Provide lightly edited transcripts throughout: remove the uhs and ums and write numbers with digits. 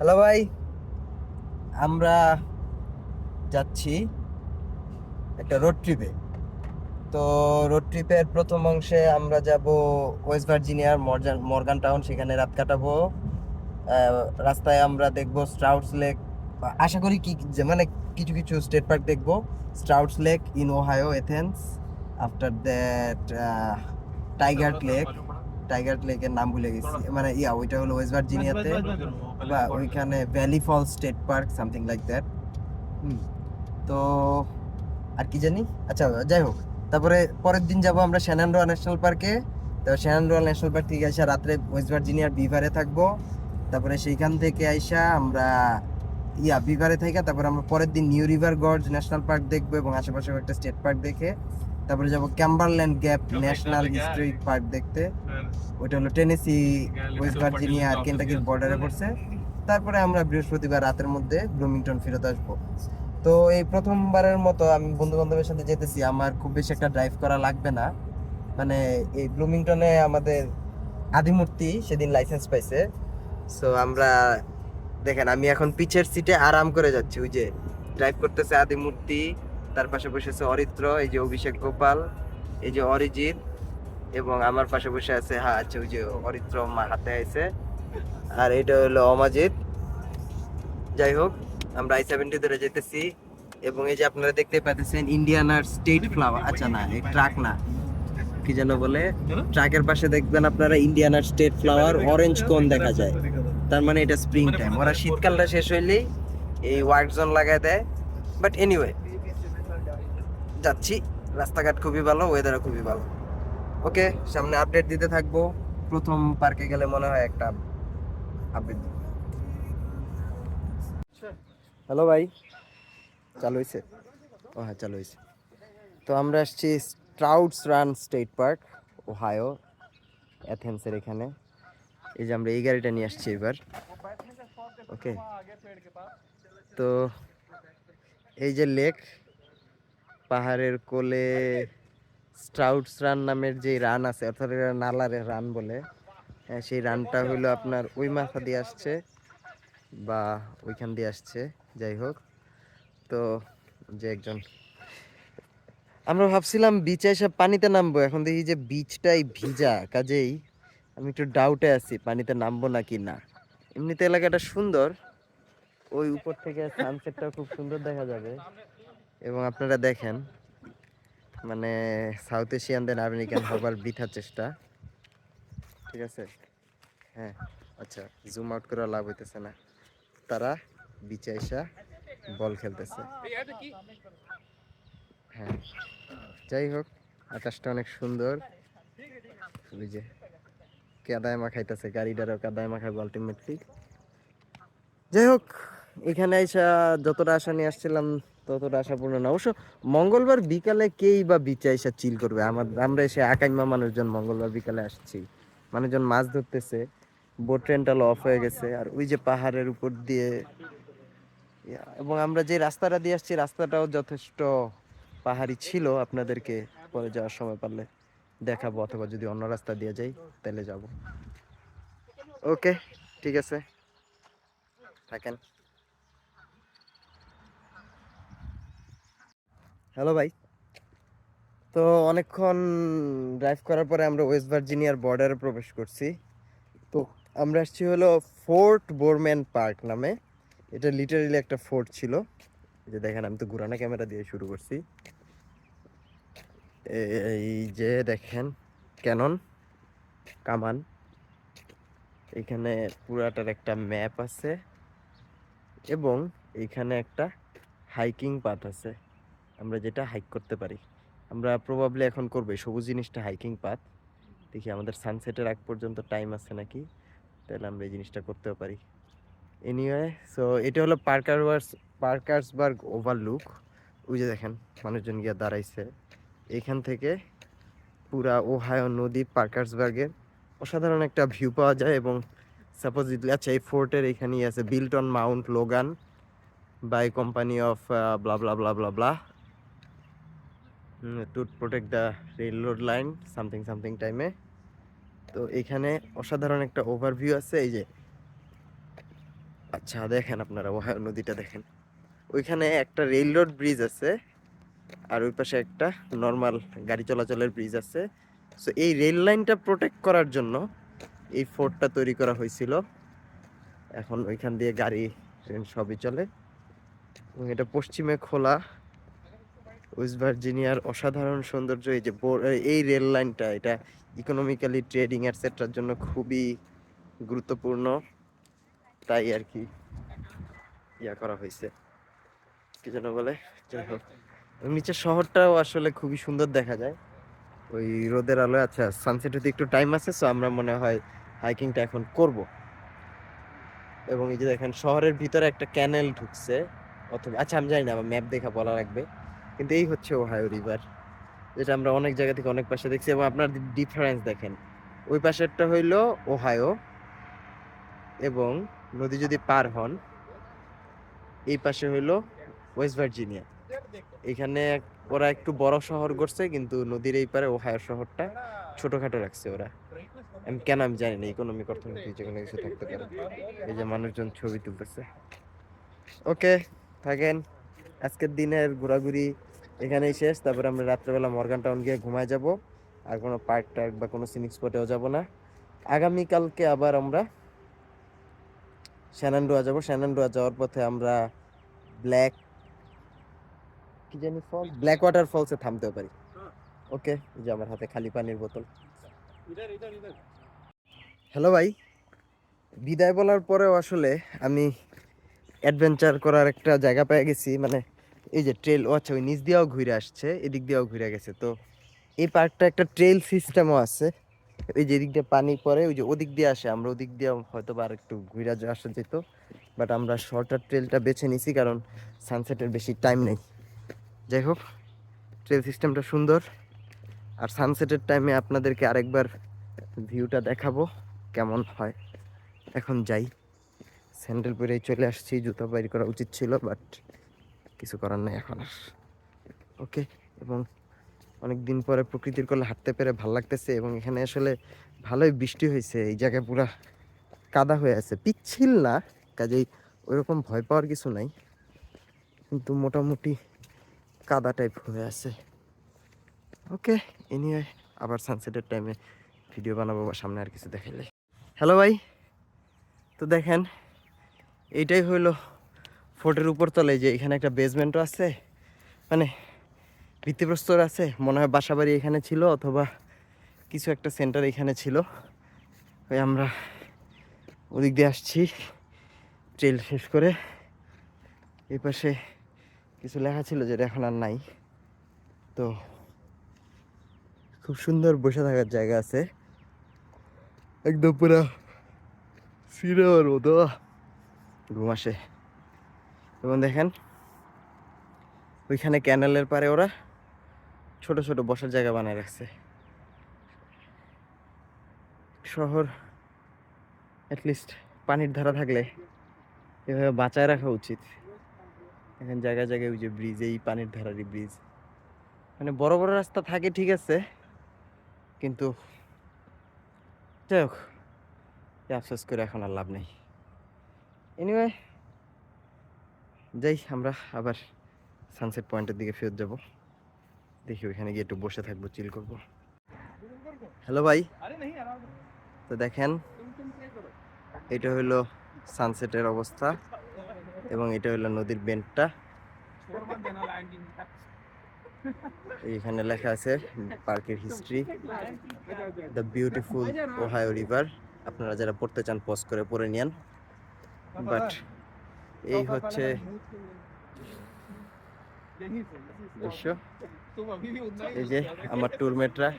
Hello ভাই, আমরা যাচ্ছি একটা রোড ট্রিপে। তো রোড ট্রিপের প্রথম অংশে আমরা যাব ওয়েস্ট ভার্জিনিয়ার মর্গান টাউন, সেখানে রাত কাটাবো। রাস্তায় আমরা দেখব স্ট্রাউটস লেক, আশা করি কি মানে কিছু কিছু স্টেট পার্ক দেখব। Strouds lake in Ohio, Athens. After that tiger lake. Tiger লেকের নাম ভুলে গেছি, মানে ওইটা হলো ওয়েস্ট ভার্জিনিয়াতে, বা ওইখানে Valley Fall State Park, something like that. তো আর কি জানি, আচ্ছা যাই হোক। তারপরে পরের দিন যাব আমরা শ্যানান্ডোয়া ন্যাশনাল পার্কে। তো শ্যানান্ডোয়া ন্যাশনাল পার্ক থেকে আইসা রাত্রে ওয়েস্ট ভার্জিনিয়ার বিভারে থাকবো। তারপরে সেইখান থেকে আইসা আমরা বিভারে থেকে তারপরে আমরা পরের দিন new river gorge national park দেখবো এবং আশেপাশে একটা স্টেট পার্ক দেখে তারপরে যাব Cumberland gap national historic park দেখতে। ওইটা হলো টেনেসি, ওয়েস্ট ভার্জিনিয়া আর কেন্টাকির বর্ডারে পড়ছে। তারপরে আমরা বৃহস্পতিবার রাতের মধ্যে ব্লুমিংটন ফেরত আসবো। তো এই প্রথমবারের মতো আমি বন্ধু বান্ধবের সাথে যেতেছি, আমার খুব বেশি একটা ড্রাইভ করা লাগবে না। মানে এই ব্লুমিংটনে আমাদের আদিমূর্তি সেদিন লাইসেন্স পাইছে। সো আমরা দেখেন, আমি এখন পিছের সিটে আরাম করে যাচ্ছি, ওই যে ড্রাইভ করতেছে আদিমূর্তি, তার পাশে বসেছে অরিত্র, এই যে অভিষেক গোপাল, এই যে অরিজিৎ, এবং আমার পাশে বসে আছে, হ্যাঁ আচ্ছা ওই যে অরিত্র হাতে আছে, আর এটা হলো অমাজিৎ। যাই হোক, আমরা I-70 ধরে যেতেছি এবং এই যে আপনারা দেখতে পাচ্ছেন ইন্ডিয়ানার স্টেট ফ্লাওয়ার, আচ্ছা না এই ট্রাক না, কি যেন বলে, ট্রাকের পাশে দেখবেন আপনারা ইন্ডিয়ানার স্টেট ফ্লাওয়ার অরেঞ্জ কোন দেখা যায়, তার মানে এটা স্প্রিং টাইম। ওরা শীতকালটা শেষ হইলেই এই হোয়াইট জোন লাগায় দেয়। বাট এনিওয়ে, যাচ্ছি, রাস্তাঘাট খুবই ভালো, ওয়েদারও খুবই ভালো। ওকে, সামনে আপডেট দিতে থাকবো। প্রথম পার্কে গেলে মনে হয় একটা আপডেট। হ্যালো ভাই, চালু হয়েছে? ও হ্যাঁ, চালু হয়েছে। তো আমরা আসছি স্ট্রাউটস রান স্টেট পার্ক, ওহাইও, অ্যাথেন্সের এখানে। এই যে আমরা এই গাড়িটা নিয়ে আসছি এবার। ওকে, তো এই যে লেক, পাহাড়ের কোলে স্ট্রাউটস রান নামের যে রান আছে, অর্থাৎ এটা নালার রান বলে। সেই রানটা হলো আপনার ওই মাথা দিয়ে আসছে বা ওইখান দিয়ে আসছে, যাই হোক। তো যে একজন, আমরা ভাবছিলাম বিচে এসে পানিতে নামবো, এখন দেখি যে বিচটাই ভিজা, কাজেই আমি একটু ডাউটে আছি পানিতে নামবো নাকি না। এমনিতে এলাকাটা সুন্দর, ওই উপর থেকে সানসেটটা খুব সুন্দর দেখা যাবে। এবং আপনারা দেখেন, মানে সাউথ এশিয়ানদের আমেরিকান হবার বৃথা চেষ্টা, ঠিক আছে। হ্যাঁ, আচ্ছা, জুম আউট করে লাভ হইতেছে না, তারা বিচে এসা বল খেলতেছে। হ্যাঁ, যাই হোক, আকাশটা অনেক সুন্দর। ওই যে কাদায় মাখাইতেছে, গাড়িটারও কাদায় মাখাবো আলটিমেটলি। যাই হোক, এখানে এসা যতটা আশা নিয়ে আসছিলাম ততটা আশাপূর্ণ না। অবশ্য মঙ্গলবার বিকালে কেই বা বিচে এসে চিল করবে, আমরা এসে আকাইমা মানুষজন মঙ্গলবার বিকালে আসছি, মানুষজন মাছ ধরতেছে, বোট রেন্টাল অফ হয়ে গেছে, আর ওই যে পাহাড়ের উপর দিয়ে, এবং আমরা যে রাস্তাটা দিয়ে আসছি রাস্তাটাও যথেষ্ট পাহাড়ি ছিল। আপনাদেরকে পরে যাওয়ার সময় পারলে দেখাবো, অথবা যদি অন্য রাস্তা দিয়ে যাই তাহলে যাব। ওকে, ঠিক আছে, থাকেন। হ্যালো ভাই, তো অনেকক্ষণ ড্রাইভ করার পরে আমরা ওয়েস্ট ভার্জিনিয়ার বর্ডারে প্রবেশ করছি। তো আমরা আসছি হলো ফোর্ট বোরম্যান পার্ক নামে। এটা লিটারালি একটা ফোর্ট ছিল। এই যে দেখেন, আমি তো ঘুরানো ক্যামেরা দিয়ে শুরু করছি। এই যে দেখেন, ক্যানন কামান, এখানে পুরাটার একটা ম্যাপ আছে এবং এইখানে একটা হাইকিং পাথ আছে, আমরা যেটা হাইক করতে পারি। আমরা প্রবাবলি এখন করবো এই সবুজ জিনিসটা, হাইকিং পাথ। দেখি আমাদের সানসেটের আগ পর্যন্ত টাইম আছে নাকি, তাহলে আমরা এই জিনিসটা করতেও পারি। এনিওয়ে, সো এটা হলো পার্কার্সবার্গ ওভারলুক। ওই যে দেখেন, মানুষজন গিয়ে দাঁড়াইছে। এখান থেকে পুরা ওহাইও নদী, পার্কার্সবার্গের অসাধারণ একটা ভিউ পাওয়া যায়। এবং সাপোজিটলি, আচ্ছা, এই ফোর্টের এখানেই আছে, built on Mount Logan by company of blah blah blah blah blah to protect the railroad line, something something টাইমে। তো এখানে অসাধারণ একটা ওভারভিউ আছে। এই যে আচ্ছা দেখেন আপনারা ওহাইও নদীটা দেখেন, ওইখানে একটা রেল রোড ব্রিজ আছে আর ওই পাশে একটা নর্মাল গাড়ি চলাচলের ব্রিজ আছে। সো এই রেল লাইনটা প্রোটেক্ট করার জন্য এই ফোর্টটা তৈরি করা হয়েছিল। এখন ওইখান দিয়ে গাড়ি ট্রেন সবই চলে এবং এটা পশ্চিমে খোলা। ওয়েস্ট ভার্জিনিয়ার অসাধারণ সৌন্দর্য, এই যে এই রেল লাইনটা, এটা ইকোনমিক্যালি ট্রেডিং এটসেট্রার জন্য খুবই গুরুত্বপূর্ণ, তাই আর কি ইয়া করা হয়েছে, কি যেন বলে, যাই হোক। নিচের শহরটাও আসলে খুবই সুন্দর দেখা যায় ওই রোদের আলোয়। আচ্ছা সানসেট হতে একটু টাইম আছে, সো আমরা মনে হয় হাইকিংটা এখন করব। এবং এই যে দেখেন শহরের ভিতরে একটা ক্যানেল ঢুকছে, অথবা আচ্ছা আমি জানি না, আমার ম্যাপ দেখা বলা লাগবে, কিন্তু এই হচ্ছে ওহাইও রিভার, যেটা আমরা অনেক জায়গা থেকে অনেক পাশে দেখছি। এবং আপনার ডিফারেন্স দেখেন, ওই পাশেরটা হইলো ওহাইও, এবং নদী যদি পার হন এই পাশে হইলো ওয়েস্ট ভার্জিনিয়া। এখানে ওরা একটু বড় শহর করছে, কিন্তু নদীর এই পারে ওহাইও শহরটা ছোটখাটো রাখছে ওরা। আমি জানি না, ইকোনমিক অর্থনীতি যে কোনো কিছু থাকতে পারে। এই যে মানুষজন ছবি তুলতেছে। ওকে থাকেন, আজকের দিনের ঘোরাঘুরি এখানেই শেষ। তারপরে আমরা রাত্রেবেলা মর্গান টাউন গিয়ে ঘুমায় যাব, আর কোনো পার্ক টার্ক বা কোনো সিনিক স্পটেও যাব না। আগামীকালকে আবার আমরা শ্যানান্ডোয়া যাব। শ্যানান্ডোয়া যাওয়ার পথে আমরা ব্ল্যাক কি জানি ফল, ব্ল্যাক ওয়াটার ফলসে থামতেও পারি। ওকে, এই যে আমার হাতে খালি পানির বোতল। হ্যালো ভাই, বিদায় বলার পরেও আসলে আমি অ্যাডভেঞ্চার করার একটা জায়গা পেয়ে গেছি। মানে এই যে ট্রেল, ও আচ্ছা ওই নিচ দিয়েও ঘুরে আসছে, এদিক দিয়েও ঘুরে গেছে। তো এই পার্কটা একটা ট্রেল সিস্টেমও আছে, ওই যে এদিক দিয়ে পানি পড়ে, ওই যে ওদিক দিয়ে আসে, আমরা ওদিক দিয়ে হয়তো বা আর একটু ঘুরে আসা যেত, বাট আমরা শর্টার ট্রেলটা বেছে নিছি কারণ সানসেটের বেশি টাইম নেই। যাই হোক, ট্রেল সিস্টেমটা সুন্দর, আর সানসেটের টাইমে আপনাদেরকে আরেকবার ভিউটা দেখাবো কেমন হয়। এখন যাই, স্যান্ডেল পরেই চলে আসছি, জুতো বাইর করা উচিত ছিল, বাট কিছু করার নেই এখন আর। ওকে, এবং অনেক দিন পরে প্রকৃতির কোলে হাঁটতে পেরে ভালো লাগতেছে। এবং এখানে আসলে ভালোই বৃষ্টি হয়েছে, এই জায়গায় পুরা কাদা হয়ে আছে, পিচ্ছিল না, কাজেই ওইরকম ভয় পাওয়ার কিছু নাই, কিন্তু মোটামুটি কাদা টাইপ হয়ে আছে। ওকে, এ নিয়ে আবার সানসেটের টাইমে ভিডিও বানাবো বা সামনে আর কিছু দেখাইলে। হ্যালো ভাই, তো দেখেন এইটাই হইলো ফোর্টের উপর তলে, যে এখানে একটা বেসমেন্টও আছে, মানে ভিত্তিপ্রস্তর আছে, মনে হয় বাসাবাড়ি এখানে ছিল অথবা কিছু একটা সেন্টার এখানে ছিল। ওই আমরা ওদিক দিয়ে আসছি ট্রেল শেষ করে। এই পাশে কিছু লেখা ছিল যেটা এখন আর নাই। তো খুব সুন্দর বসে থাকার জায়গা আছে, একদম পুরা সিনেমার মতো ঘুম আসে। এবং দেখেন ওইখানে ক্যানেলের পারে ওরা ছোট ছোট বসার জায়গা বানায় রাখছে। শহর অ্যাটলিস্ট পানির ধারা থাকলে এভাবে বাঁচায় রাখা উচিত। এখন জায়গায় জায়গায় ওই যে ব্রিজ, এই পানির ধারারই ব্রিজ, মানে বড় বড় রাস্তা থাকে ঠিক আছে, কিন্তু যাই হোক, আফসোস করে এখন আর লাভ নেই। এনিওয়ে যাই, আমরা আবার সানসেট পয়েন্টের দিকে ফেরত যাব, দেখি ওইখানে গিয়ে একটু বসে থাকবো, চিল করবো। হ্যালো ভাই, তো দেখেন এটা হলো সানসেটের অবস্থা, এবং এটা হলো নদীর বেন্টটা। এইখানে লেখা আছে পার্কের history, the beautiful Ohio river. আপনারা যারা পড়তে চান পজ করে পড়ে নিন। বাট এই হচ্ছে দৃশ্য। এই যে আমার ট্যুরমেটরা,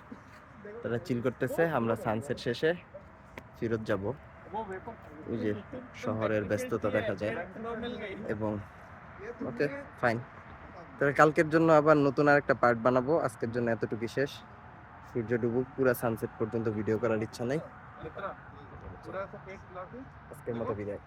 তারা চিল করতেছে, আমরা সানসেট শেষে ফেরত যাব। ওই যে শহরের ব্যস্ততা দেখা যায়। এবং ওকে ফাইন, তবে কালকের জন্য আবার নতুন আর একটা পার্ট বানাবো। আজকের জন্য এতটুকু শেষ। সূর্য ডুবুক, পুরা সানসেট পর্যন্ত ভিডিও করার ইচ্ছা নাই। আজকের মতো বিদায়।